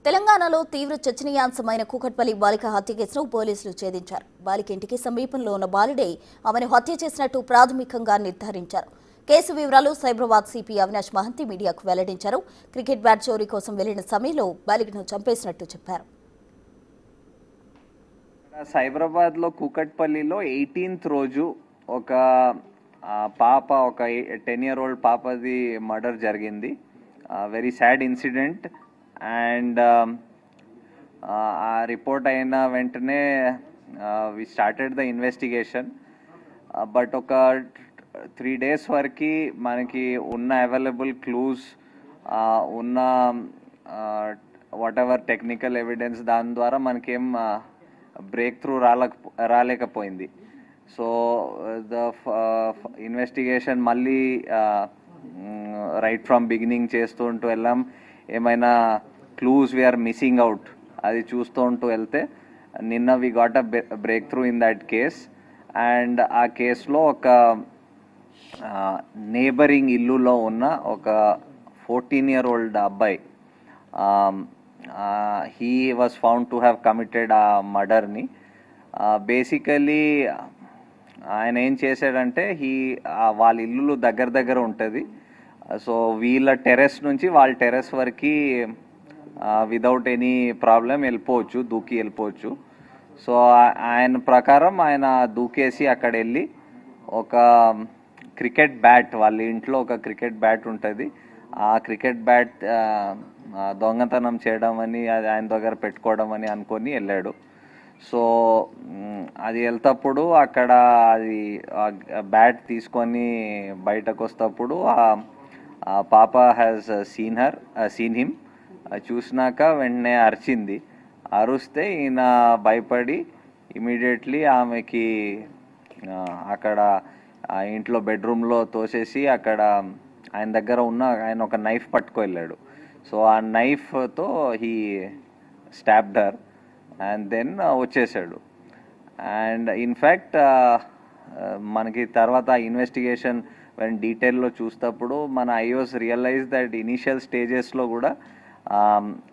తెలంగాణలో తీవ్ర చర్చనీయాంశమైన కూకట్పల్లి బాలిక హత్య కేసును పోలీసులు ఛేదించారు. బాలిక ఇంటికి సమీపంలో ఉన్న బాలుడే ఆమెను హత్య చేసినట్టు ప్రాథమికంగా నిర్ధారించారు. కేసు వివరాలు సైబరాబాద్ సిపి అవినాష్ మహంతి మీడియాకు వెల్లడించారు. క్రికెట్ బ్యాట్ చోరీ కోసం వెళ్లిన సమయంలో బాలికను చంపేసినట్టు చెప్పారు. సైబరాబాద్ లో కూకట్పల్లిలో 18th రోజు ఒక పాప, ఒక 10-year-old పాపది మర్డర్ జరిగింది. Very sad incident. అండ్ ఆ రిపోర్ట్ అయిన వెంటనే we started the investigation. But ఒక 3 days వరకు మనకి ఉన్న అవైలబుల్ క్లూస్, ఉన్న వాట్ ఎవర్ టెక్నికల్ ఎవిడెన్స్, దాని ద్వారా మనకేం బ్రేక్ త్రూ రాలేకపోయింది. సో ద ఇన్వెస్టిగేషన్ మళ్ళీ రైట్ ఫ్రమ్ బిగినింగ్ చేస్తూ ఉంటూ వెళ్ళాం. ఏమైనా క్లూస్ వీఆర్ మిస్సింగ్ అవుట్ అది చూస్తూ ఉంటూ వెళ్తే నిన్న we got a breakthrough in that case. And ఆ కేసులో ఒక నేబరింగ్ ఇల్లులో ఉన్న ఒక 14-year-old అబ్బాయి, he was found to have committed ఆ మర్డర్ని. బేసికలీ ఆయన ఏం చేశాడంటే, వాళ్ళ ఇల్లు దగ్గర దగ్గర ఉంటుంది. సో వీళ్ళ టెర్రస్ నుంచి వాళ్ళ టెర్రస్ వరకు విదౌట్ ఎనీ ప్రాబ్లం వెళ్ళిపోవచ్చు, దూకి వెళ్ళిపోవచ్చు. సో ఆయన ప్రకారం ఆయన దూకేసి అక్కడ వెళ్ళి ఒక క్రికెట్ బ్యాట్, వాళ్ళ ఇంట్లో ఒక క్రికెట్ బ్యాట్ ఉంటుంది, ఆ క్రికెట్ బ్యాట్ దొంగతనం చేయడం అని, అది ఆయన దగ్గర పెట్టుకోవడం అని అనుకొని వెళ్ళాడు. సో అది వెళ్తప్పుడు అక్కడ అది బ్యాట్ తీసుకొని బయటకు వస్తప్పుడు ఆ పాప హ్యాస్ సీన్ హిమ్. చూసినాక వెంటనే అరిచింది. అరుస్తే ఈయన భయపడి ఇమీడియట్లీ ఆమెకి అక్కడ ఆ ఇంట్లో బెడ్రూమ్లో తోసేసి అక్కడ ఆయన దగ్గర ఉన్న ఆయన ఒక నైఫ్ పట్టుకు వెళ్ళాడు. సో ఆ నైఫ్తో he stabbed her and then వచ్చేసాడు. అండ్ ఇన్ఫ్యాక్ట్ మనకి తర్వాత ఇన్వెస్టిగేషన్ డీటెయిల్లో చూసేటప్పుడు మన ఐఓస్ రియలైజ్ దట్ ఇనీషియల్ స్టేజెస్లో కూడా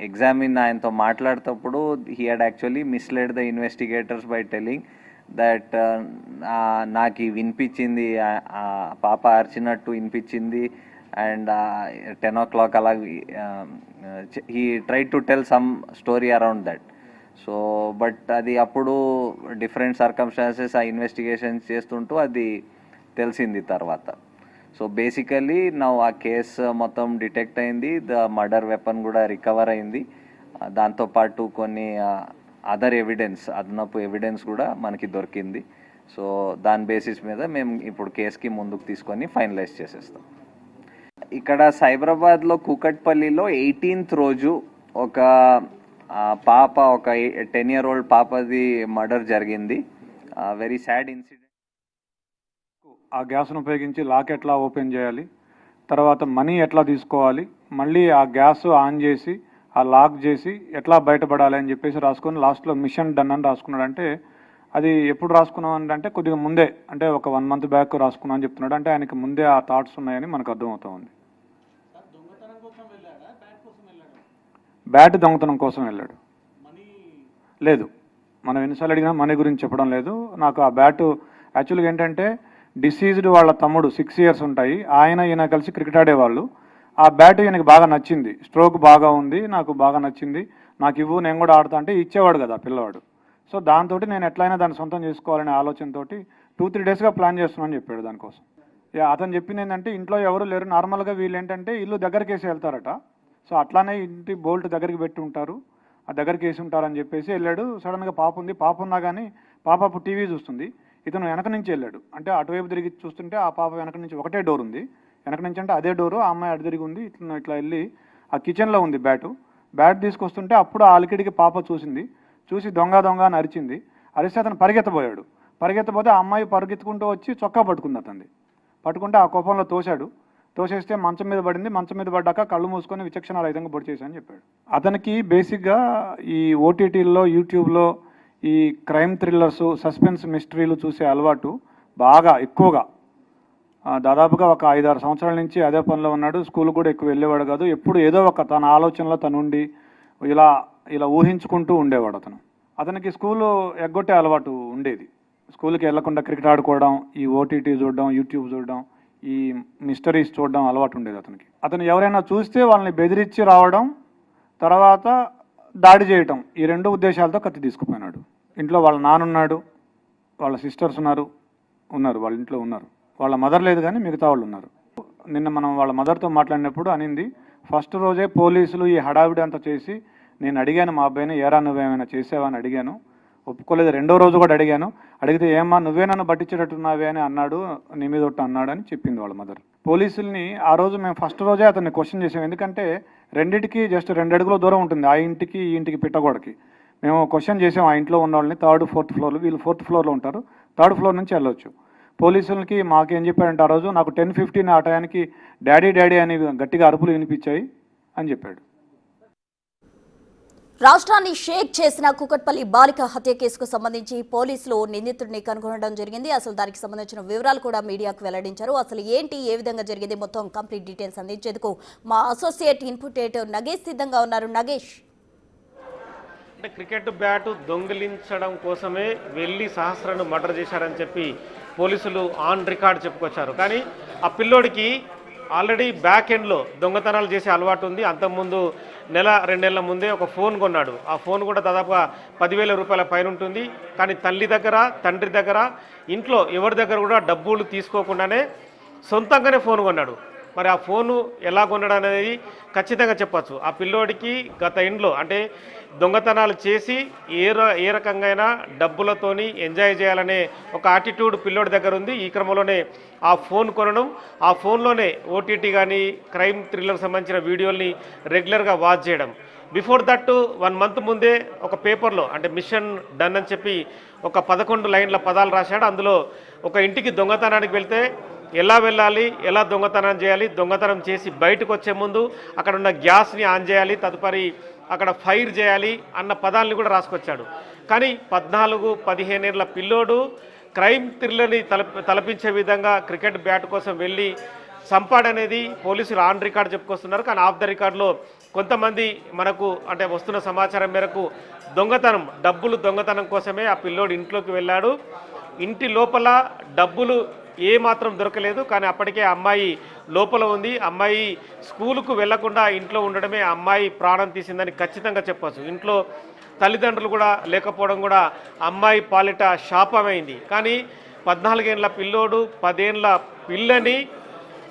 ఎగ్జామిన్ ఆయనతో మాట్లాడేటప్పుడు he had actually misled the investigators by telling that నాకు వినిపించింది, పాప అరిచినట్టు వినిపించింది. అండ్ 10 o'clock అలా he try to tell some story around that. So but అది అప్పుడు డిఫరెంట్ సర్కమ్స్టాన్సెస్ ఆ ఇన్వెస్టిగేషన్ చేస్తుంటూ అది తెలిసింది తర్వాత. సో బేసికలీ ఆ కేసు మొత్తం డిటెక్ట్ అయింది, ద మర్డర్ వెపన్ కూడా రికవర్ అయింది. దాంతోపాటు కొన్ని అదర్ ఎవిడెన్స్, అదనపు ఎవిడెన్స్ కూడా మనకి దొరికింది. సో దాని బేసిస్ మీద మేము ఇప్పుడు కేసుకి ముందుకు తీసుకొని ఫైనలైజ్ చేసేస్తాం. ఇక్కడ సైబరాబాద్లో కూకట్పల్లిలో 18th రోజు ఒక పాప, ఒక 10-year-old పాపది మర్డర్ జరిగింది. Very sad incident. ఆ గ్యాస్ను ఉపయోగించి లాక్ ఎట్లా ఓపెన్ చేయాలి, తర్వాత మనీ ఎట్లా తీసుకోవాలి, మళ్ళీ ఆ గ్యాస్ ఆన్ చేసి ఆ లాక్ చేసి ఎట్లా బయటపడాలి అని చెప్పేసి రాసుకొని లాస్ట్లో మిషన్ డన్ అని రాసుకున్నాడు. అంటే అది ఎప్పుడు రాసుకున్నాం అంటే కొద్దిగా ముందే, అంటే ఒక 1 month బ్యాక్ రాసుకున్నాం అని చెప్తున్నాడు. అంటే ఆయనకి ముందే ఆ థాట్స్ ఉన్నాయని మనకు అర్థమవుతా ఉంది. బ్యాట్ దొంగతనం కోసం వెళ్ళాడు. లేదు, మనం ఎన్నిసార్లు అడిగినా మనీ గురించి చెప్పడం లేదు. నాకు ఆ బ్యాట్ యాక్చువల్గా ఏంటంటే డిసీజ్డ్ వాళ్ళ తమ్ముడు 6 years ఉంటాయి, ఈయన కలిసి క్రికెట్ ఆడేవాళ్ళు. ఆ బ్యాట్ ఈయనకి బాగా నచ్చింది, స్ట్రోక్ బాగా ఉంది, నాకు బాగా నచ్చింది, నాకు ఇవ్వు నేను కూడా ఆడతా అంటే ఇచ్చేవాడు కదా పిల్లవాడు. సో దాంతో నేను ఎట్లయినా దాన్ని సొంతం చేసుకోవాలనే ఆలోచనతో 2-3 daysగా ప్లాన్ చేస్తున్నాను చెప్పాడు దానికోసం. అతను చెప్పింది ఏంటంటే ఇంట్లో ఎవరు లేరు, నార్మల్గా వీళ్ళు ఏంటంటే ఇల్లు దగ్గరికి వేసి వెళ్తారట. సో అట్లానే ఇంటి బోల్ట్ దగ్గరికి పెట్టి ఉంటారు, ఆ దగ్గరికి వేసి ఉంటారని చెప్పేసి వెళ్ళాడు. సడన్గా పాప ఉంది, పాప ఉన్నా కానీ పాప అప్పుడు టీవీ చూస్తుంది, ఇతను వెనక నుంచి వెళ్ళాడు. అంటే అటువైపు తిరిగి చూస్తుంటే ఆ పాప వెనక నుంచి ఒకటే డోర్ ఉంది, వెనక నుంచి అంటే అదే డోరు, ఆ అమ్మాయి అటు తిరిగి ఉంది. ఇట్లా వెళ్ళి ఆ కిచెన్లో ఉంది బ్యాట్ తీసుకొస్తుంటే అప్పుడు ఆ అలికిడికి పాప చూసి దొంగ అని అరిచింది. అరిస్తే అతను పరిగెత్తబోతే ఆ అమ్మాయి పరిగెత్తుకుంటూ వచ్చి చొక్కా పట్టుకుంది. పట్టుకుంటే ఆ కోపంలో తోసేస్తే మంచం మీద పడింది. మంచం మీద పడ్డాక కళ్ళు మూసుకొని విచక్షణ రహితంగా పొడి చేశానని చెప్పాడు. అతనికి బేసిక్గా ఈ ఓటీటీల్లో, యూట్యూబ్లో ఈ క్రైమ్ థ్రిల్లర్స్, సస్పెన్స్ మిస్టరీలు చూసే అలవాటు బాగా ఎక్కువగా, దాదాపుగా ఒక 5-6 సంవత్సరాల నుంచి అదే పనిలో ఉన్నాడు. స్కూల్ కూడా ఎక్కువ వెళ్ళేవాడు కాదు. ఎప్పుడు ఏదో ఒక తన ఆలోచనలో తనుండి ఇలా ఇలా ఊహించుకుంటూ ఉండేవాడు అతనికి స్కూలు ఎగ్గొట్టే అలవాటు ఉండేది. స్కూల్కి వెళ్లకుండా క్రికెట్ ఆడుకోవడం, ఈ ఓటీటీ చూడడం, యూట్యూబ్ చూడడం, ఈ మిస్టరీస్ చూడడం అలవాటు ఉండేది అతను ఎవరైనా చూస్తే వాళ్ళని బెదిరించి రావడం, తర్వాత దాడి చేయటం, ఈ 2 ఉద్దేశాలతో కత్తి తీసుకుపోయినాడు. ఇంట్లో వాళ్ళ నాన్నున్నాడు, వాళ్ళ సిస్టర్స్ ఉన్నారు, వాళ్ళ ఇంట్లో ఉన్నారు. వాళ్ళ మదర్ లేదు కానీ మిగతా వాళ్ళు ఉన్నారు. నిన్న మనం వాళ్ళ మదర్తో మాట్లాడినప్పుడు అనింది, ఫస్ట్ రోజే పోలీసులు ఈ హడావిడి అంతా చేసి నేను అడిగాను మా అబ్బాయిని, ఏరా నువ్వేమైనా చేసావా అని అడిగాను, ఒప్పుకోలేదు. 2వ రోజు కూడా అడిగితే ఏమ్మా నువ్వే నన్ను పట్టించేటట్టున్నావే అని అన్నాడు, నీ మీద ఒట్టు అన్నాడు అని చెప్పింది వాళ్ళ మదర్. పోలీసుల్ని ఆ రోజు మేము ఫస్ట్ రోజే అతన్ని క్వశ్చన్ చేసాం, ఎందుకంటే రెండింటికి జస్ట్ 2 అడుగుల దూరం ఉంటుంది, ఆ ఇంటికి ఈ ఇంటికి పిట్టగోడకి. మేము క్వశ్చన్ చేసాం ఆ ఇంట్లో ఉన్న వాళ్ళని, 3rd 4th ఫ్లోర్లో, వీళ్ళు 4th ఫ్లోర్లో ఉంటారు, 3rd ఫ్లోర్ నుంచి వెళ్ళొచ్చు. పోలీసులకి మాకేం చెప్పాడంటే ఆ రోజు, నాకు 10:15 ఆ టయానికి డాడీ డాడీ అని గట్టిగా అరుపులు వినిపించాయి అని చెప్పాడు. రాష్ట్రాన్ని షేక్ చేసిన కూకట్పల్లి బాలిక హత్య కేసుకు సంబంధించి పోలీసులు నిందితుడిని కనుగొనడం జరిగింది. అసలు దానికి సంబంధించిన వివరాలు కూడా మీడియాకు వెల్లడించారు. అసలు ఏంటి, ఏ విధంగా జరిగింది, మొత్తం కంప్లీట్ డీటెయిల్స్ అందించేందుకు మా అసోసియేట్ ఇన్పుట్ ఎడిటర్ నగేష్ సిద్ధంగా ఉన్నారు. నగేష్, అంటే క్రికెట్ బ్యాటు దొంగిలించడం కోసమే వెళ్ళి సహస్రను మర్డర్ చేశారని చెప్పి పోలీసులు ఆన్ రికార్డ్ చెప్పుకొచ్చారు. కానీ ఆ పిల్లోడికి ఆల్రెడీ బ్యాక్ ఎండ్లో దొంగతనాలు చేసే అలవాటు ఉంది. అంతకుముందు 1-2 నెలల ముందే ఒక ఫోన్ కొన్నాడు. ఆ ఫోన్ కూడా దాదాపుగా 10,000 రూపాయల పైన ఉంటుంది. కానీ తల్లి దగ్గర, తండ్రి దగ్గర, ఇంట్లో ఎవరి దగ్గర కూడా డబ్బులు తీసుకోకుండానే సొంతంగానే ఫోన్ కొన్నాడు. మరి ఆ ఫోను ఎలా కొనడం అనేది ఖచ్చితంగా చెప్పచ్చు. ఆ పిల్లోడికి గత ఇంట్లో అంటే దొంగతనాలు చేసి ఏ రకంగా డబ్బులతోని ఎంజాయ్ చేయాలనే ఒక యాటిట్యూడ్ పిల్లోడి దగ్గర ఉంది. ఈ క్రమంలోనే ఆ ఫోన్ కొనడం, ఆ ఫోన్లోనే ఓటీటీ కానీ క్రైమ్ థ్రిల్లర్కి సంబంధించిన వీడియోల్ని రెగ్యులర్గా వాచ్ చేయడం. బిఫోర్ దట్ 1 మంత్ ముందే ఒక పేపర్లో అంటే మిషన్ డన్ అని చెప్పి ఒక 11 లైన్ల పదాలు రాశాడు. అందులో ఒక ఇంటికి దొంగతనానికి వెళ్తే ఎలా వెళ్ళాలి, ఎలా దొంగతనం చేయాలి, దొంగతనం చేసి బయటకు వచ్చే ముందు అక్కడ ఉన్న గ్యాస్ని ఆన్ చేయాలి, తదుపరి అక్కడ ఫైర్ చేయాలి అన్న పదాలని కూడా రాసుకొచ్చాడు. కానీ 14-15 ఏళ్ల పిల్లోడు క్రైమ్ థ్రిల్లర్ని తలపించే విధంగా క్రికెట్ బ్యాట్ కోసం వెళ్ళి సంపాడనేది పోలీసులు ఆన్ రికార్డ్ చెప్పుకొస్తున్నారు. కానీ ఆఫ్ ద రికార్డులో కొంతమంది మనకు అంటే వస్తున్న సమాచారం మేరకు దొంగతనం కోసమే ఆ పిల్లోడు ఇంట్లోకి వెళ్ళాడు. ఇంటి లోపల డబ్బులు ఏమాత్రం దొరకలేదు. కానీ అప్పటికే అమ్మాయి లోపల ఉంది. అమ్మాయి స్కూలుకు వెళ్లకుండా ఇంట్లో ఉండడమే అమ్మాయి ప్రాణం తీసిందని ఖచ్చితంగా చెప్పచ్చు. ఇంట్లో తల్లిదండ్రులు కూడా లేకపోవడం కూడా అమ్మాయి పాలిట శాపమైంది. కానీ 14 ఏళ్ల పిల్లోడు 10 ఏళ్ల పిల్లని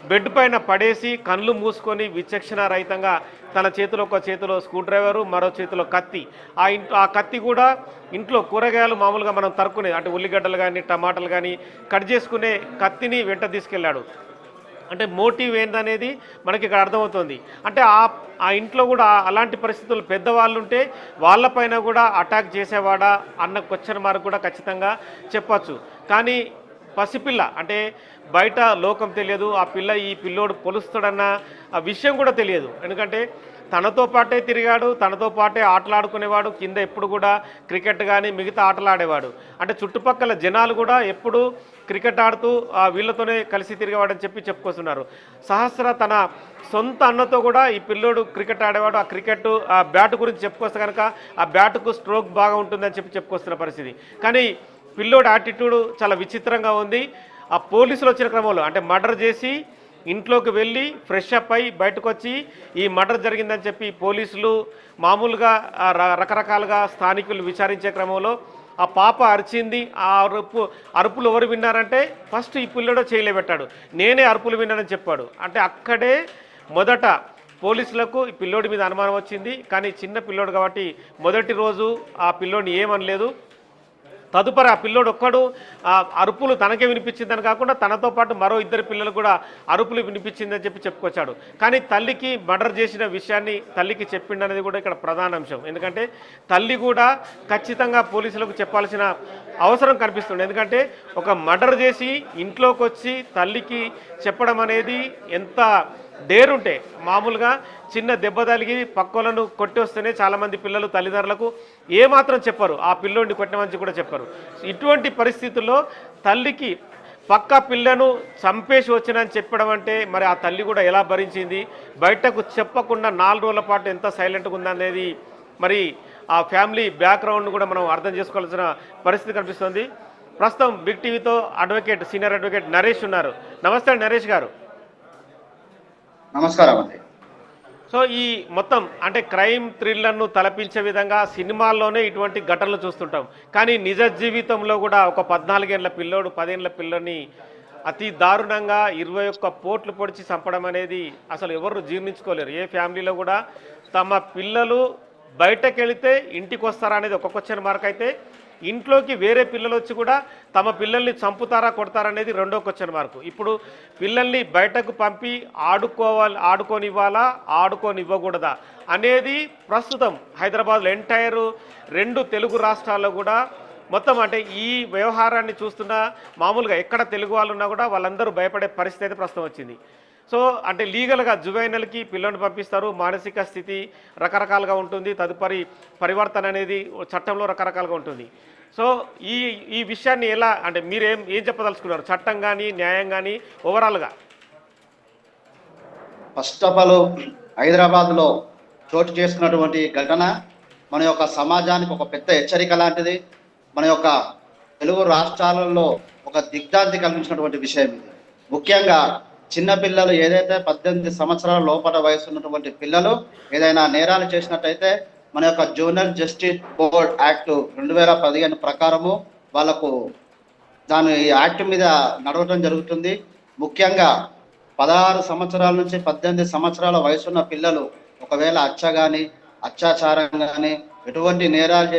బెడ్ పైన పడేసి కళ్ళు మూసుకొని విచక్షణ రహితంగా తన ఒక చేతిలో స్క్రూ డ్రైవరు, మరో చేతిలో కత్తి, ఆ కత్తి కూడా ఇంట్లో కూరగాయలు మామూలుగా మనం తరుక్కునే అంటే ఉల్లిగడ్డలు కానీ టమాటాలు కానీ కట్ చేసుకునే కత్తిని వెంట తీసుకెళ్ళాడు. అంటే మోటివ్ ఏందనేది మనకి ఇక్కడ అర్థమవుతుంది. అంటే ఆ ఇంట్లో కూడా అలాంటి పరిస్థితులు పెద్దవాళ్ళు ఉంటే వాళ్ళపైన కూడా అటాక్ చేసేవాడా అన్న క్వశ్చన్ మార్క్ కూడా ఖచ్చితంగా చెప్పచ్చు. కానీ పసిపిల్ల అంటే బయట లోకం తెలియదు, ఆ ఈ పిల్లోడు పొలుస్తాడన్న ఆ విషయం కూడా తెలియదు. ఎందుకంటే తనతో పాటే తిరిగాడు, తనతో పాటే ఆటలాడుకునేవాడు, కింద ఎప్పుడు కూడా క్రికెట్ కానీ మిగతా ఆటలు ఆడేవాడు. అంటే చుట్టుపక్కల జనాలు కూడా ఎప్పుడు క్రికెట్ ఆడుతూ వీళ్ళతోనే కలిసి తిరిగేవాడని చెప్పుకొస్తున్నారు. సహస్ర తన సొంత అన్నతో కూడా ఈ పిల్లోడు క్రికెట్ ఆడేవాడు, ఆ క్రికెట్ ఆ బ్యాట్ గురించి చెప్పుకొస్తే కనుక ఆ బ్యాట్కు స్ట్రోక్ బాగా ఉంటుందని చెప్పుకొస్తున్న పరిస్థితి. కానీ పిల్లోడు యాటిట్యూడ్ చాలా విచిత్రంగా ఉంది. ఆ పోలీసులు వచ్చిన క్రమంలో అంటే మర్డర్ చేసి ఇంట్లోకి వెళ్ళి ఫ్రెష్ అప్ అయి బయటకు వచ్చి ఈ మర్డర్ జరిగిందని చెప్పి పోలీసులు మామూలుగా రకరకాలుగా స్థానికులు విచారించే క్రమంలో ఆ పాప అరిచింది. ఆ అరుపులు ఎవరు విన్నారంటే ఫస్ట్ ఈ పిల్లోడు చేయలేబెట్టాడు, నేనే అరుపులు విన్నానని చెప్పాడు. అంటే అక్కడే మొదట పోలీసులకు ఈ పిల్లోడి మీద అనుమానం వచ్చింది. కానీ చిన్న పిల్లోడు కాబట్టి మొదటి రోజు ఆ పిల్లోడిని ఏమనలేదు. తదుపరి ఆ పిల్లోడు ఒక్కడు అరుపులు తనకే వినిపించిందని కాకుండా తనతో పాటు మరో 2 పిల్లలు కూడా అరుపులు వినిపించిందని చెప్పుకొచ్చాడు. కానీ తల్లికి మర్డర్ చేసిన విషయాన్ని తల్లికి చెప్పిండనేది కూడా ఇక్కడ ప్రధాన అంశం. ఎందుకంటే తల్లి కూడా ఖచ్చితంగా పోలీసులకు చెప్పాల్సిన అవసరం కనిపిస్తుంది. ఎందుకంటే ఒక మర్డర్ చేసి ఇంట్లోకి వచ్చి తల్లికి చెప్పడం అనేది ఎంత డేరుంటే, మామూలుగా చిన్న దెబ్బ తగిలి పక్కలను కొట్టి వస్తేనే చాలామంది పిల్లలు తల్లిదండ్రులకు ఏమాత్రం చెప్పరు, ఆ పిల్లోడిని కొట్టిన మంచి కూడా చెప్పరు. ఇటువంటి పరిస్థితుల్లో తల్లికి పక్క పిల్లను చంపేసి వచ్చినని చెప్పడం అంటే మరి ఆ తల్లి కూడా ఎలా భరించింది, బయటకు చెప్పకుండా 4 రోజుల పాటు ఎంత సైలెంట్గా ఉందనేది మరి ఆ ఫ్యామిలీ బ్యాక్గ్రౌండ్ కూడా మనం అర్థం చేసుకోవాల్సిన పరిస్థితి కనిపిస్తుంది. ప్రస్తుతం బిగ్ టీవీతో అడ్వకేట్ సీనియర్ అడ్వకేట్ నరేష్ ఉన్నారు. నమస్తే నరేష్ గారు. నమస్కారం అండి. సో ఈ మొత్తం అంటే క్రైమ్ థ్రిల్లర్ను తలపించే విధంగా సినిమాల్లోనే ఇటువంటి ఘటనలు చూస్తుంటాం, కానీ నిజ జీవితంలో కూడా ఒక 14 ఏళ్ల పిల్లోడు 10 ఏళ్ల పిల్లని అతి దారుణంగా 21 పోట్లు పొడిచి చంపడం అనేది అసలు ఎవరు జీర్ణించుకోలేరు. ఏ ఫ్యామిలీలో కూడా తమ పిల్లలు బయటకు వెళితే ఇంటికి వస్తారా అనేది ఒక క్వశ్చన్ మార్క్ అయితే, ఇంట్లోకి వేరే పిల్లలు వచ్చి కూడా తమ పిల్లల్ని చంపుతారా కొడతారా అనేది రెండో క్వశ్చన్ మార్కు. ఇప్పుడు పిల్లల్ని బయటకు పంపి ఆడుకోనివ్వాలా ఆడుకోనివ్వకూడదా అనేది ప్రస్తుతం హైదరాబాద్లో ఎంటైర్ 2 తెలుగు రాష్ట్రాల్లో కూడా మొత్తం అంటే ఈ వ్యవహారాన్ని చూస్తున్న మామూలుగా ఎక్కడ తెలుగు వాళ్ళు ఉన్నా కూడా వాళ్ళందరూ భయపడే పరిస్థితి అయితే ప్రస్తుతం వచ్చింది. సో అంటే లీగల్గా జువైనల్కి పిల్లల్ని పంపిస్తారు, మానసిక స్థితి రకరకాలుగా ఉంటుంది, తదుపరి పరివర్తన అనేది చట్టంలో రకరకాలుగా ఉంటుంది. సో ఈ విషయాన్ని ఎలా అంటే మీరేం చెప్పదలుచుకున్నారు, చట్టం కానీ న్యాయం కానీ ఓవరాల్గా? ఫస్ట్ ఆఫ్ ఆల్ హైదరాబాద్లో చోటు చేసుకున్నటువంటి ఘటన మన యొక్క సమాజానికి ఒక పెద్ద హెచ్చరిక లాంటిది. మన యొక్క తెలుగు రాష్ట్రాలలో ఒక దిగ్భ్రాంతి కలిగించినటువంటి విషయం ఇది. ముఖ్యంగా చిన్నపిల్లలు ఏదైతే 18 సంవత్సరాల లోపల వయసు ఉన్నటువంటి పిల్లలు ఏదైనా నేరాలు చేసినట్టయితే మన యొక్క జూనియర్ జస్టిస్ బోర్డ్ యాక్ట్ 2015 ప్రకారము వాళ్ళకు దాని యాక్ట్ మీద నడవడం జరుగుతుంది. ముఖ్యంగా 16 సంవత్సరాల నుంచి 18 సంవత్సరాల వయసున్న పిల్లలు ఒకవేళ కానీ అత్యాచారం కానీ ఎటువంటి నేరాలు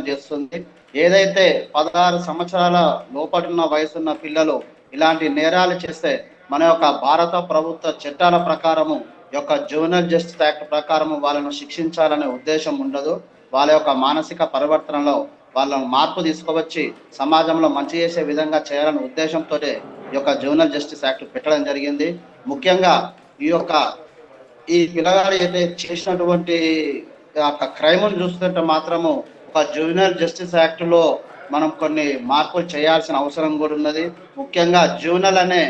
చేస్తుంది. ఏదైతే 16 సంవత్సరాల లోపడున్న వయసున్న పిల్లలు ఇలాంటి నేరాలు చేస్తే మన యొక్క భారత ప్రభుత్వ చట్టాల ప్రకారము యొక్క జూనియర్ జస్టిస్ యాక్ట్ ప్రకారము వాళ్ళను శిక్షించాలనే ఉద్దేశం ఉండదు. వాళ్ళ యొక్క మానసిక పరివర్తనలో వాళ్ళను మార్పు తీసుకువచ్చి సమాజంలో మంచి చేసే విధంగా చేయాలనే ఉద్దేశంతో ఈ యొక్క జూనియర్ జస్టిస్ యాక్ట్ పెట్టడం జరిగింది. ముఖ్యంగా ఈ పిల్లగాడు అయితే చేసినటువంటి క్రైమ్ను చూస్తుంటే మాత్రము ఒక జూనియర్ జస్టిస్ యాక్ట్ లో మనం కొన్ని మార్పులు చేయాల్సిన అవసరం కూడా ఉన్నది. ముఖ్యంగా జూనియర్ అనే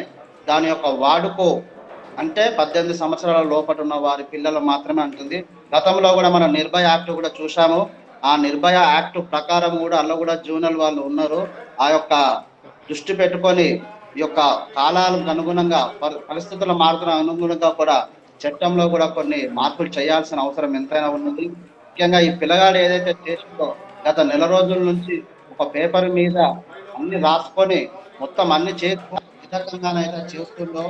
దాని యొక్క వాడుకో అంటే 18 సంవత్సరాల లోపల ఉన్న వారి పిల్లలు మాత్రమే అంటుంది. గతంలో కూడా మనం నిర్భయ యాక్ట్ కూడా చూసాము. ఆ నిర్భయ యాక్ట్ ప్రకారం కూడా అందులో కూడా జూనియర్ వాళ్ళు ఉన్నారు. ఆ యొక్క దృష్టి పెట్టుకొని ఈ యొక్క కాలాలకు అనుగుణంగా పరిస్థితుల మారుతున్న అనుగుణంగా కూడా చట్టంలో కూడా కొన్ని మార్పులు చేయాల్సిన అవసరం ఎంతైనా ఉన్నది. ముఖ్యంగా ఈ పిల్లగాడు ఏదైతే చేసిందో గత నెల రోజుల నుంచి ఒక పేపర్ మీద అన్ని రాసుకొని మొత్తం అన్ని విధంగానైతే చేస్తుందో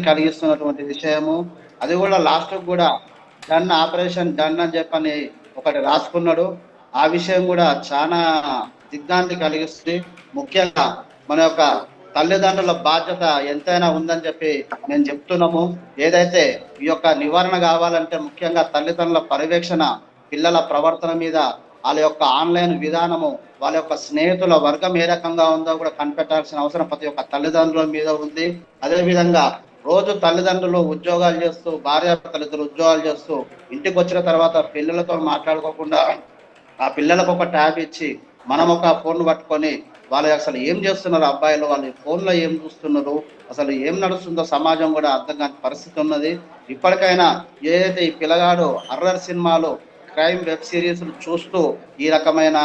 కలిగిస్తున్నటువంటి విషయము. అది కూడా లాస్ట్ కూడా డన్ ఆపరేషన్ డన్ అని చెప్పని ఒకటి రాసుకున్నాడు. ఆ విషయం కూడా చాలా దిగ్భ్రాంతి కలిగిస్తుంది. ముఖ్యంగా మన యొక్క తల్లిదండ్రుల బాధ్యత ఎంతైనా ఉందని చెప్పి మేము చెప్తున్నాము. ఏదైతే ఈ యొక్క నివారణ కావాలంటే ముఖ్యంగా తల్లిదండ్రుల పర్యవేక్షణ, పిల్లల ప్రవర్తన మీద వాళ్ళ యొక్క ఆన్లైన్ విధానము, వాళ్ళ యొక్క స్నేహితుల వర్గం ఏ రకంగా ఉందో కూడా కనిపెట్టాల్సిన అవసరం ప్రతి ఒక్క తల్లిదండ్రుల మీద ఉంది. అదేవిధంగా రోజు తల్లిదండ్రులు ఉద్యోగాలు చేస్తూ, భార్యాభర్తలిద్దరు ఉద్యోగాలు చేస్తూ ఇంటికి వచ్చిన తర్వాత పిల్లలతో మాట్లాడుకోకుండా ఆ పిల్లలకు ఒక ట్యాబ్ ఇచ్చి మనం ఒక ఫోన్ పట్టుకొని వాళ్ళు అసలు ఏం చేస్తున్నారు, అబ్బాయిలు వాళ్ళు ఫోన్లో ఏం చూస్తున్నారు, అసలు ఏం నడుస్తుందో సమాజం కూడా అర్థం కాని పరిస్థితి ఉన్నది. ఇప్పటికైనా ఏదైతే ఈ పిల్లగాడు హర్రర్ సినిమాలు, క్రైమ్ వెబ్ సిరీస్లు చూస్తూ ఈ రకమైన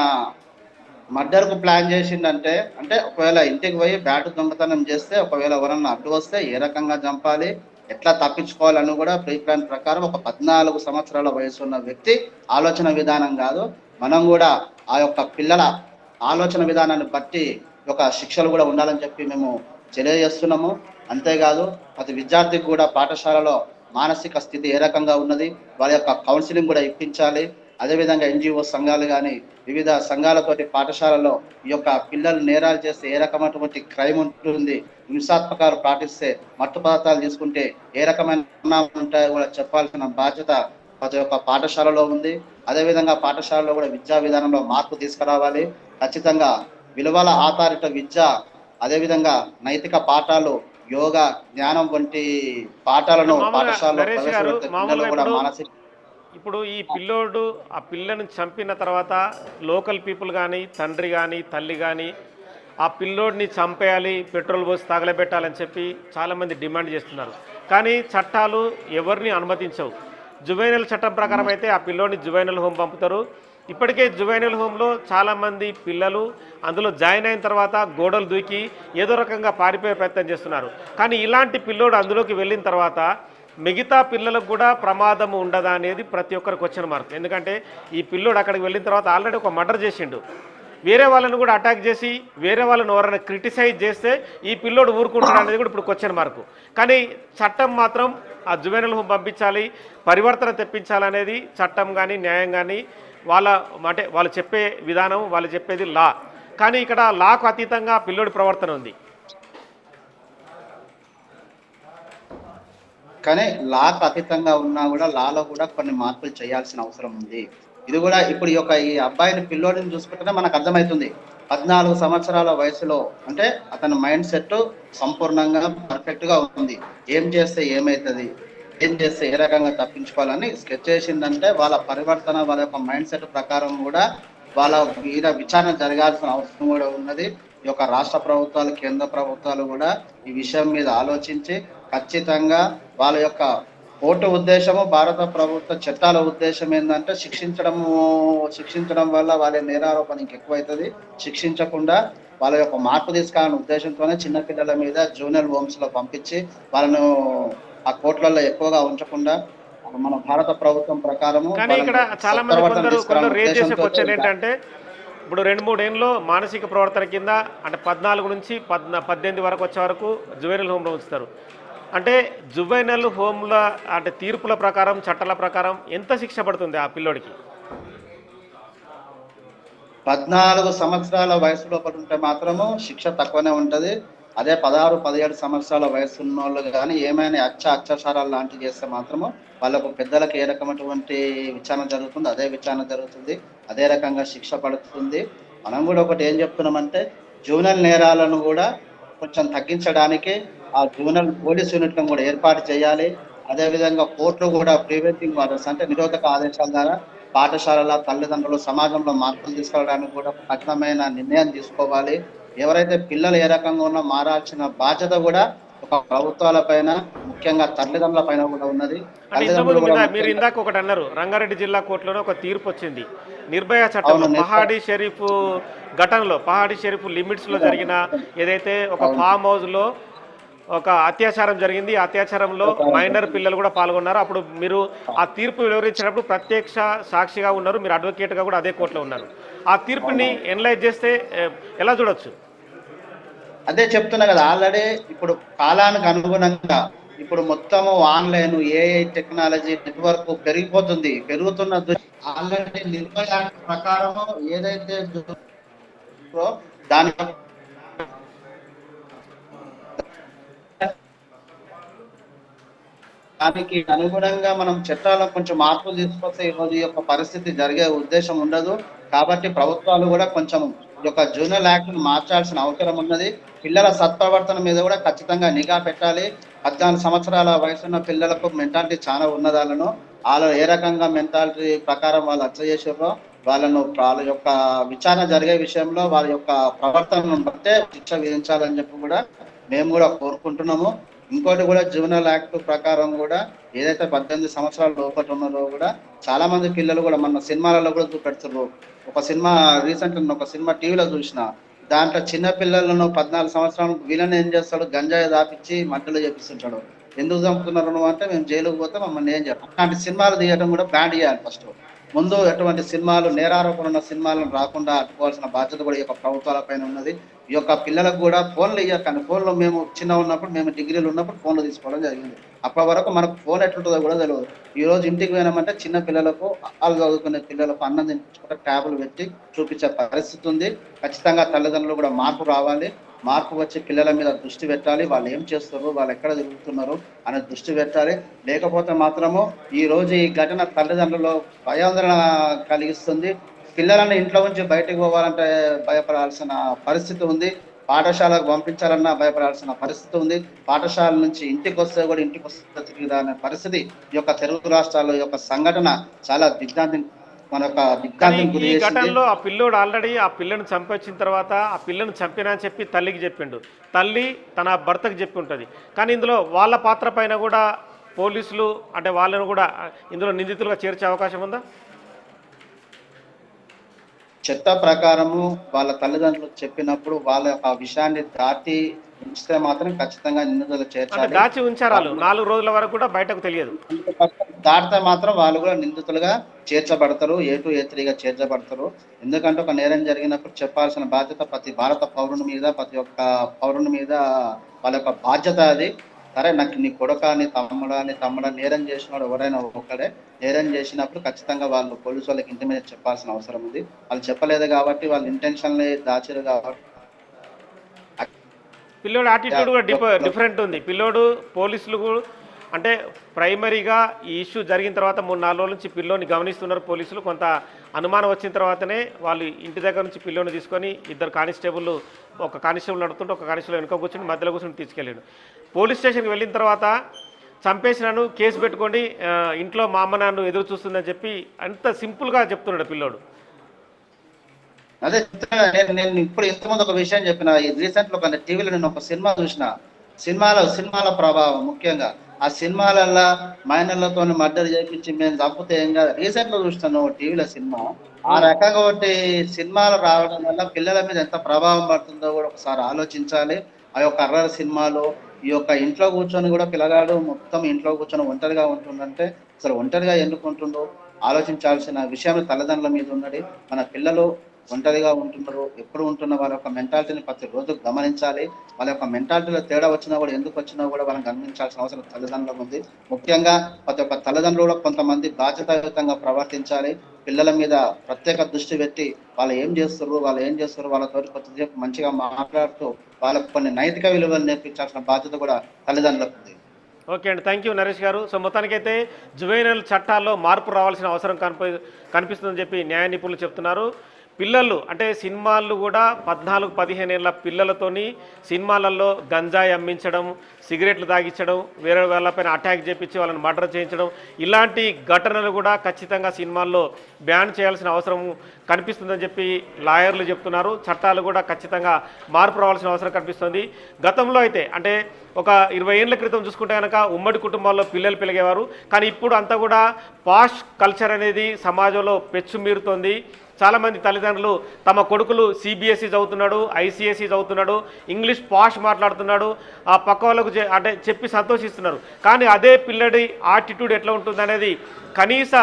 మర్డర్కు ప్లాన్ చేసిండంటే అంటే ఒకవేళ ఇంటికి పోయి బ్యాటు దొంగతనం చేస్తే ఒకవేళ ఎవరన్నా అడ్డు వస్తే ఏ రకంగా చంపాలి, ఎట్లా తప్పించుకోవాలని కూడా ప్రీ ప్లాన్ ప్రకారం ఒక 14 సంవత్సరాల వయసు ఉన్న వ్యక్తి ఆలోచన విధానం కాదు. మనం కూడా ఆ యొక్క పిల్లల ఆలోచన విధానాన్ని బట్టి ఒక శిక్షలు కూడా ఉండాలని చెప్పి మేము తెలియజేస్తున్నాము. అంతేకాదు ప్రతి విద్యార్థికి కూడా పాఠశాలలో మానసిక స్థితి ఏ రకంగా ఉన్నది, వాళ్ళ యొక్క కౌన్సిలింగ్ కూడా ఇప్పించాలి. అదేవిధంగా ఎన్జిఓ సంఘాలు కానీ వివిధ సంఘాలతోటి పాఠశాలలో ఈ యొక్క పిల్లలు నేరాలు చేస్తే ఏ రకమైనటువంటి క్రైమ్ ఉంటుంది, హింసాత్మకాలు పాటిస్తే, మత్తు పదార్థాలు తీసుకుంటే ఏ రకమైన ఉంటాయో కూడా చెప్పాల్సిన బాధ్యత ప్రతి ఒక్క పాఠశాలలో ఉంది. అదేవిధంగా పాఠశాలలో కూడా విద్యా విధానంలో మార్పు తీసుకురావాలి. ఖచ్చితంగా విలువల ఆధారిత విద్య, అదేవిధంగా నైతిక పాఠాలు, యోగా, జ్ఞానం వంటి పాఠాలను పాఠశాలలో ప్రవేశపెడితే కూడా మానసిక. ఇప్పుడు ఈ పిల్లోడు ఆ పిల్లను చంపిన తర్వాత లోకల్ పీపుల్ కానీ, తండ్రి కానీ, తల్లి కానీ ఆ పిల్లోడిని చంపేయాలి, పెట్రోల్ పోసి తగలబెట్టాలని చెప్పి చాలామంది డిమాండ్ చేస్తున్నారు. కానీ చట్టాలు ఎవరిని అనుమతించవు. జువైనల్ చట్టం ప్రకారం అయితే ఆ పిల్లోడిని జువైనల్ హోమ్ పంపుతారు. ఇప్పటికే జువైనల్ హోమ్లో చాలామంది పిల్లలు అందులో జాయిన్ అయిన తర్వాత గోడలు దూకి ఏదో రకంగా పారిపోయే ప్రయత్నం చేస్తున్నారు. కానీ ఇలాంటి పిల్లోడు అందులోకి వెళ్ళిన తర్వాత మిగతా పిల్లలకు కూడా ప్రమాదం ఉండదా అనేది ప్రతి ఒక్కరికి క్వశ్చన్ మార్క్. ఎందుకంటే ఈ పిల్లోడు అక్కడికి వెళ్ళిన తర్వాత ఆల్రెడీ ఒక మర్డర్ చేసిండు. వేరే వాళ్ళని కూడా అటాక్ చేసి వేరే వాళ్ళని ఎవరైనా క్రిటిసైజ్ చేస్తే ఈ పిల్లోడు ఊరుకుంటాడు అనేది కూడా ఇప్పుడు క్వశ్చన్ మార్కు. కానీ చట్టం మాత్రం ఆ జువెనల్ హోమ్ పంపించాలి, పరివర్తన తెప్పించాలనేది చట్టం కానీ న్యాయం కానీ వాళ్ళు చెప్పే విధానం, వాళ్ళు చెప్పేది లా. కానీ ఇక్కడ లాకు అతీతంగా పిల్లోడి ప్రవర్తన ఉంది. కానీ లాకు అతీతంగా ఉన్నా కూడా లాలో కూడా కొన్ని మార్పులు చేయాల్సిన అవసరం ఉంది. ఇది కూడా ఇప్పుడు ఈ అబ్బాయిని పిల్లోడిని చూసుకుంటేనే మనకు అర్థమవుతుంది. 14 సంవత్సరాల వయసులో అంటే అతని మైండ్ సెట్ సంపూర్ణంగా పర్ఫెక్ట్ గా ఉంది. ఏం చేస్తే ఏమవుతుంది, ఏం చేస్తే ఏ రకంగా తప్పించుకోవాలని స్కెచ్ చేసిందంటే వాళ్ళ పరివర్తన, వాళ్ళ యొక్క మైండ్ సెట్ ప్రకారం కూడా వాళ్ళ మీద విచారణ జరగాల్సిన అవసరం కూడా ఉన్నది. ఈ యొక్క రాష్ట్ర ప్రభుత్వాలు, కేంద్ర ప్రభుత్వాలు కూడా ఈ విషయం మీద ఆలోచించి ఖచ్చితంగా వాళ్ళ యొక్క కోర్టు ఉద్దేశము, భారత ప్రభుత్వ చట్టాల ఉద్దేశం ఏంటంటే శిక్షించడం వల్ల వాళ్ళ నేరారోపణ ఇంకెక్కువైతుంది. శిక్షించకుండా వాళ్ళ యొక్క మార్పు తీసుకురాని ఉద్దేశంతోనే చిన్నపిల్లల మీద జూనియర్ హోమ్స్ లో పంపించి వాళ్ళను ఆ కోర్టులలో ఎక్కువగా ఉంచకుండా మన భారత ప్రభుత్వం ప్రకారము. కానీ ఇక్కడ చాలా మంది కొందరు రేజ్ చేసే క్వశ్చన్ ఏంటంటే ఇప్పుడు 2-3 ఏళ్ళలో మానసిక ప్రవర్తన కింద అంటే 14 నుంచి 18 వరకు వచ్చే వరకు జువెనల్ హోమ్లో ఉంచుతారు. అంటే జువెనల్ హోమ్ల అంటే తీర్పుల ప్రకారం, చట్టాల ప్రకారం ఎంత శిక్ష పడుతుంది ఆ పిల్లోడికి? 14 సంవత్సరాల వయసు లోపల ఉంటే మాత్రము శిక్ష తక్కువనే ఉంటది. అదే 16-17 సంవత్సరాల వయసు ఉన్న వాళ్ళు కానీ ఏమైనా అత్యాచారాలు లాంటివి చేస్తే మాత్రము వాళ్ళకు పెద్దలకు ఏ రకమైనటువంటి విచారణ జరుగుతుంది, అదే విచారణ జరుగుతుంది, అదే రకంగా శిక్ష పడుతుంది. మనం కూడా ఒకటి ఏం చెప్తున్నామంటే జూనియర్ నేరాలను కూడా కొంచెం తగ్గించడానికి ఆ జూనియర్ పోలీస్ యూనిట్లను కూడా ఏర్పాటు చేయాలి. అదేవిధంగా కోర్టులు కూడా ప్రివెంటింగ్ ఆర్డర్స్ అంటే నిరోధక ఆదేశాల ద్వారా పాఠశాలల తల్లిదండ్రులు సమాజంలో మార్పులు తీసుకురావడానికి కూడా కఠినమైన నిర్ణయం తీసుకోవాలి. ఎవరైతే పిల్లలు ఏ రకంగా ఉన్నా మారాల్సిన బాధ్యత కూడా ఒక ప్రభుత్వాల పైన, ముఖ్యంగా తల్లిదండ్రుల పైన కూడా ఉన్నది. మీరు ఇందాక ఒకటి అన్నారు, రంగారెడ్డి జిల్లా కోర్టులోనే ఒక తీర్పు వచ్చింది. నిర్భయ చట్టం పహాడీ షరీఫ్ ఘటనలో, పహాడీ షరీఫ్ లిమిట్స్ లో జరిగిన ఏదైతే ఒక ఫామ్ హౌస్ లో ఒక అత్యాచారం జరిగింది, అత్యాచారంలో మైనర్ పిల్లలు కూడా పాల్గొన్నారు. అప్పుడు మీరు ఆ తీర్పు వివరించినప్పుడు ప్రత్యక్ష సాక్షిగా ఉన్నారు, మీరు అడ్వకేట్గా కూడా అదే కోర్టులో ఉన్నారు. ఆ తీర్పుని ఎనలైజ్ చేస్తే ఎలా చూడొచ్చు? అదే చెప్తున్నా కదా, ఆల్రెడీ ఇప్పుడు కాలానికి అనుగుణంగా ఇప్పుడు మొత్తము ఆన్లైన్, ఏఐ టెక్నాలజీ నెట్వర్క్ పెరుగుతున్న ఆల్రెడీ నిర్భయ యాక్ట్ ప్రకారము ఏదైతే దానికి అనుగుణంగా మనం చట్టాలకు కొంచెం మార్పులు తీసుకొస్తే ఈరోజు ఈ యొక్క పరిస్థితి జరిగే ఉద్దేశం ఉండదు. కాబట్టి ప్రభుత్వాలు కూడా కొంచెం ఈ యొక్క జూనియర్ యాక్ట్ ను మార్చాల్సిన అవసరం ఉన్నది. పిల్లల సత్ప్రవర్తన మీద కూడా ఖచ్చితంగా నిఘా పెట్టాలి. 14 సంవత్సరాల వయసున్న పిల్లలకు మెంటాలిటీ చాలా ఉన్నదాలను వాళ్ళు ఏ రకంగా మెంటాలిటీ ప్రకారం వాళ్ళు అట్లా చేసారో వాళ్ళ యొక్క విచారణ జరిగే విషయంలో వాళ్ళ యొక్క ప్రవర్తనను బట్టే శిక్ష విధించాలని చెప్పి కూడా మేము కూడా కోరుకుంటున్నాము. ఇంకోటి కూడా జూనియర్ యాక్ట్ ప్రకారం కూడా ఏదైతే 18 సంవత్సరాల లోపల ఉన్నారో కూడా చాలా మంది పిల్లలు కూడా మన సినిమాలలో కూడా చూపెడుతున్నారు. ఒక సినిమా రీసెంట్ ఒక సినిమా టీవీలో చూసిన దాంట్లో చిన్న పిల్లలను 14 సంవత్సరాలు వీళ్ళని ఏం చేస్తాడు, గంజాయి దాపించి మధ్యలో చేపిస్తుంటాడు. ఎందుకు చంపుతున్నారు నువ్వు అంటే మేము జైలుకు పోతే మమ్మల్ని ఏం చేయాలి. అలాంటి సినిమాలు తీయడం కూడా బ్యాన్ చేయాలి. ఫస్ట్ ముందు ఎటువంటి సినిమాలు, నేరారోపణ ఉన్న సినిమాలను రాకుండా అడ్డుకోవాల్సిన బాధ్యత కూడా ఈ యొక్క ప్రభుత్వాల పైన ఉన్నది. ఈ యొక్క పిల్లలకు కూడా ఫోన్లు ఇవ్వకండి. ఫోన్లో మేము చిన్న ఉన్నప్పుడు, మేము డిగ్రీలు ఉన్నప్పుడు ఫోన్లు తీసుకోవడం జరిగింది. అప్పటి వరకు మనకు ఫోన్ ఎట్లుంటుందో కూడా తెలియదు. ఈ రోజు ఇంటికి పోయినామంటే చిన్న పిల్లలకు, వాళ్ళు చదువుకునే పిల్లలకు అన్నం తినిపించుకుంటే ట్యాబులు పెట్టి చూపించే పరిస్థితి ఉంది. ఖచ్చితంగా తల్లిదండ్రులు కూడా మార్పు రావాలి. మార్పు వచ్చి పిల్లల మీద దృష్టి పెట్టాలి. వాళ్ళు ఏం చేస్తారు, వాళ్ళు ఎక్కడ తిరుగుతున్నారు అనే దృష్టి పెట్టాలి. లేకపోతే మాత్రము ఈ రోజు ఈ ఘటన తల్లిదండ్రులు భయాందోళన కలిగిస్తుంది. పిల్లలను ఇంట్లో నుంచి బయటకు పోవాలంటే భయపడాల్సిన పరిస్థితి ఉంది. పాఠశాలకు పంపించాలన్నా భయపడాల్సిన పరిస్థితి ఉంది. పాఠశాల నుంచి ఇంటికి వస్తే కూడా ఇంటికి వస్తే తిరిగిదా అనే పరిస్థితి ఈ యొక్క తెలుగు రాష్ట్రాల యొక్క సంఘటన చాలా మన యొక్క కానీ దిగ్భ్రాంతికి గురి ఈ చేసింది. ఘటనలో ఆ పిల్లోడు ఆల్రెడీ ఆ పిల్లని చంపొచ్చిన తర్వాత ఆ పిల్లని చంపినా అని చెప్పి తల్లికి చెప్పిండు. తల్లి తన భర్తకు చెప్పి ఉంటుంది. కానీ ఇందులో వాళ్ళ పాత్ర పైన కూడా పోలీసులు అంటే వాళ్ళను కూడా ఇందులో నిందితులుగా చేర్చే అవకాశం ఉందా? చట్ట ప్రకారము వాళ్ళ తల్లిదండ్రులు చెప్పినప్పుడు వాళ్ళ యొక్క విషయాన్ని దాటి ఉంచితే మాత్రం ఖచ్చితంగా నిందితులు అంటే చేర్చాలి. దాచి ఉంచారు వాళ్ళు 4 రోజుల వరకు కూడా బయటకు తెలియదు. దాటితే మాత్రం వాళ్ళు కూడా నిందితులుగా చేర్చబడతారు, A2 A3గా చేర్చబడతారు. ఎందుకంటే ఒక నేరం జరిగినప్పుడు చెప్పాల్సిన బాధ్యత ప్రతి భారత పౌరుని మీద, ప్రతి ఒక్క పౌరుని మీద వాళ్ళ యొక్క బాధ్యత అది. సరే నాకు నీ కొడుక, నీ తమ్ముడా నేరం చేసినాడు ఎవరైనా ఒక్కడే. నేరం చేసినప్పుడు ఖచ్చితంగా వాళ్ళు పోలీసు వాళ్ళకి ఇంటిమేట్ చెప్పాల్సిన అవసరం ఉంది. వాళ్ళు చెప్పలేదు కాబట్టి వాళ్ళు ఇంటెన్షన్లీ దాచారు కాబట్టి పిల్లోడు యాటిట్యూడ్ కూడా డిఫరెంట్ ఉంది. పిల్లోడు పోలీసులు అంటే ప్రైమరీగా ఈ ఇష్యూ జరిగిన తర్వాత 3-4 రోజుల నుంచి పిల్లోని గమనిస్తున్నారు పోలీసులు. కొంత అనుమానం వచ్చిన తర్వాతనే వాళ్ళు ఇంటి దగ్గర నుంచి పిల్లోని తీసుకొని 2 కానిస్టేబుల్, ఒక కానిస్టేబుల్ నడుతుంటే ఒక కానిస్టేబుల్ వెనుక కూర్చొని మధ్యలో కూర్చొని తీసుకెళ్ళాడు. పోలీస్ స్టేషన్కి వెళ్ళిన తర్వాత చంపేసినాను, కేసు పెట్టుకోండి, ఇంట్లో మా అమ్మ నాన్న ఎదురు చూస్తుందని చెప్పి అంత సింపుల్గా చెప్తున్నాడు పిల్లోడు. అదే నేను ఇప్పుడు ఇంతకుముందు ఒక విషయం చెప్పిన. రీసెంట్ ఒక టీవీలో నేను ఒక సినిమా చూసిన. సినిమాల ప్రభావం ముఖ్యంగా ఆ సినిమాలల్లో మైనర్లతో మర్డర్ చేయించి మేము చంపితే ఏం కాదు. రీసెంట్ లో చూస్తాను టీవీలో సినిమా. ఆ రకంగా ఒకటి సినిమాలు రావడం వల్ల పిల్లల మీద ఎంత ప్రభావం పడుతుందో కూడా ఒకసారి ఆలోచించాలి. ఆ యొక్క అర్రర్ సినిమాలు ఈ యొక్క ఇంట్లో కూర్చొని కూడా పిల్లగాడు మొత్తం ఇంట్లో కూర్చొని ఒంటరిగా ఉంటుందంటే అసలు ఒంటరిగా ఎందుకు ఉంటుండో ఆలోచించాల్సిన విషయం తల్లిదండ్రుల మీద ఉన్నది. మన పిల్లలు ఒంటరిగా ఉంటున్నారు, ఎప్పుడు ఉంటున్న వాళ్ళ యొక్క మెంటాలిటీని ప్రతి రోజు గమనించాలి. వాళ్ళ యొక్క మెంటాలిటీలో తేడా వచ్చినా కూడా ఎందుకు వచ్చినా కూడా వాళ్ళని గమనించాల్సిన అవసరం తల్లిదండ్రులకు ఉంది. ముఖ్యంగా ప్రతి ఒక్క తల్లిదండ్రులు కూడా కొంతమంది బాధ్యతాయుతంగా ప్రవర్తించాలి. పిల్లల మీద ప్రత్యేక దృష్టి పెట్టి వాళ్ళు ఏం చేస్తారు వాళ్ళతో కొద్దిసేపు మంచిగా మాట్లాడుతూ వాళ్ళకు కొన్ని నైతిక విలువలు నేర్పించాల్సిన బాధ్యత కూడా తల్లిదండ్రులకు ఉంది. ఓకే అండి, థ్యాంక్ యూ నరేష్ గారు. సో మొత్తానికైతే జువెనైల్ చట్టాల్లో మార్పు రావాల్సిన అవసరం కనిపిస్తుందని చెప్పి న్యాయ నిపుణులు చెప్తున్నారు. పిల్లలు అంటే సినిమాలు కూడా 14-15 ఏళ్ళ పిల్లలతోని సినిమాలలో గంజాయి అమ్మించడం, సిగరెట్లు తాగించడం, వేరే వాళ్ళపైన అటాక్ చేయించి వాళ్ళని మర్డర్ చేయించడం, ఇలాంటి ఘటనలు కూడా ఖచ్చితంగా సినిమాల్లో బ్యాన్ చేయాల్సిన అవసరం కనిపిస్తుందని చెప్పి లాయర్లు చెప్తున్నారు. చట్టాలు కూడా ఖచ్చితంగా మార్పు రావాల్సిన అవసరం కనిపిస్తుంది. గతంలో అయితే అంటే ఒక 20 ఏళ్ల క్రితం చూసుకుంటే కనుక ఉమ్మడి కుటుంబాల్లో పిల్లలు పెరిగేవారు. కానీ ఇప్పుడు అంతా కూడా పాష్ కల్చర్ అనేది సమాజంలో పెచ్చుమీరుతోంది. చాలామంది తల్లిదండ్రులు తమ కొడుకులు CBSE చదువుతున్నాడు, ICSE చదువుతున్నాడు, ఇంగ్లీష్ పాష్ మాట్లాడుతున్నాడు, ఆ పక్క వాళ్ళకు అంటే చెప్పి సంతోషిస్తున్నారు. కానీ అదే పిల్లడి యాటిట్యూడ్ ఎట్లా ఉంటుంది అనేది కనీస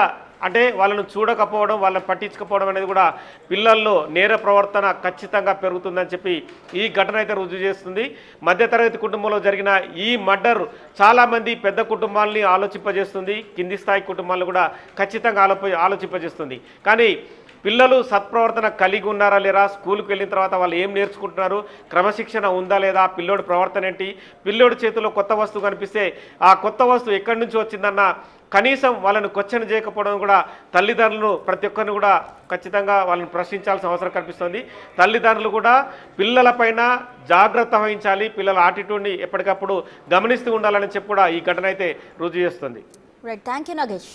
అంటే వాళ్ళను చూడకపోవడం, వాళ్ళని పట్టించకపోవడం అనేది కూడా పిల్లల్లో నేర ప్రవర్తన ఖచ్చితంగా పెరుగుతుందని చెప్పి ఈ ఘటన అయితే రుజువు చేస్తుంది. మధ్యతరగతి కుటుంబంలో జరిగిన ఈ మర్డర్ చాలామంది పెద్ద కుటుంబాలని ఆలోచింపజేస్తుంది, కింది స్థాయి కుటుంబాలను కూడా ఖచ్చితంగా ఆలోచింపజేస్తుంది. కానీ పిల్లలు సత్ప్రవర్తన కలిగి ఉన్నారా లేరా, స్కూల్కి వెళ్ళిన తర్వాత వాళ్ళు ఏం నేర్చుకుంటున్నారు, క్రమశిక్షణ ఉందా లేదా, పిల్లోడి ప్రవర్తన ఏంటి, పిల్లోడి చేతిలో కొత్త వస్తువు కనిపిస్తే ఆ కొత్త వస్తువు ఎక్కడి నుంచి వచ్చిందన్న కనీసం వాళ్ళని క్వశ్చన్ చేయకపోవడం కూడా తల్లిదండ్రులు ప్రతి ఒక్కరిని కూడా ఖచ్చితంగా వాళ్ళని ప్రశ్నించాల్సిన అవసరం కనిపిస్తుంది. తల్లిదండ్రులు కూడా పిల్లలపైన జాగ్రత్త వహించాలి, పిల్లల యాటిట్యూడ్ని ఎప్పటికప్పుడు గమనిస్తూ ఉండాలని చెప్పి కూడా ఈ ఘటన అయితే రుజువు చేస్తుంది. Right, thank you Nagesh.